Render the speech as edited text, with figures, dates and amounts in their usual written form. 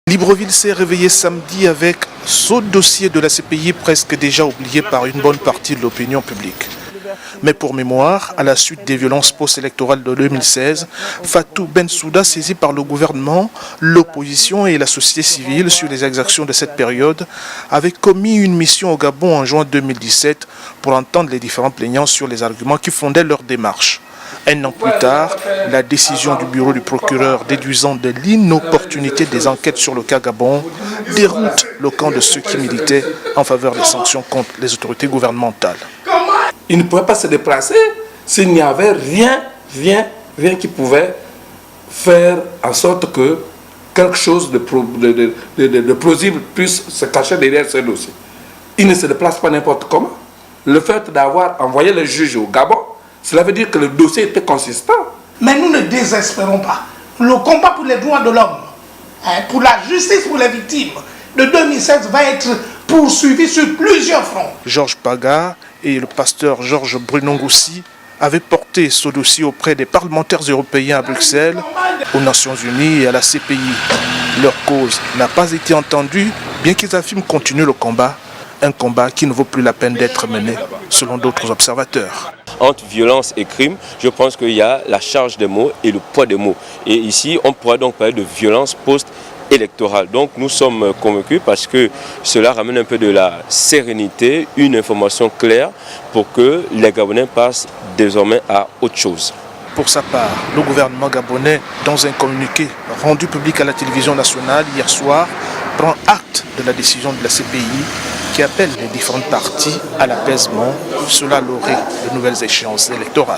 Libreville s'est réveillé samedi avec ce dossier de la CPI presque déjà oublié par une bonne partie de l'opinion publique. Mais pour mémoire, à la suite des violences post-électorales de 2016, Fatou Bensouda, saisi par le gouvernement, l'opposition et la société civile sur les exactions de cette période, avait commis une mission au Gabon en juin 2017 pour entendre les différents plaignants sur les arguments qui fondaient leur démarche. Un an plus tard, la décision du bureau du procureur déduisant de l'inopportunité des enquêtes sur le cas Gabon déroute le camp de ceux qui militaient en faveur des sanctions contre les autorités gouvernementales. Il ne pouvait pas se déplacer s'il n'y avait rien qui pouvait faire en sorte que quelque chose de plausible puisse se cacher derrière ce dossier. Il ne se déplace pas n'importe comment. Le fait d'avoir envoyé le juge au Gabon, cela veut dire que le dossier était consistant. Mais nous ne désespérons pas. Le combat pour les droits de l'homme, pour la justice pour les victimes de 2016 va être poursuivi sur plusieurs fronts. Georges Paga et le pasteur Georges Brunongoussi avaient porté ce dossier auprès des parlementaires européens à Bruxelles, aux Nations Unies et à la CPI. Leur cause n'a pas été entendue, bien qu'ils affirment continuer le combat, un combat qui ne vaut plus la peine d'être mené, selon d'autres observateurs. Entre violence et crime, je pense qu'il y a la charge des mots et le poids des mots. Et ici, on pourrait donc parler de violence post-électorale. Donc nous sommes convaincus parce que cela ramène un peu de la sérénité, une information claire pour que les Gabonais passent désormais à autre chose. Pour sa part, le gouvernement gabonais, dans un communiqué rendu public à la télévision nationale hier soir, prend acte de la décision de la CPI qui appelle les différentes parties à l'apaisement. Cela l'aurait de nouvelles échéances électorales.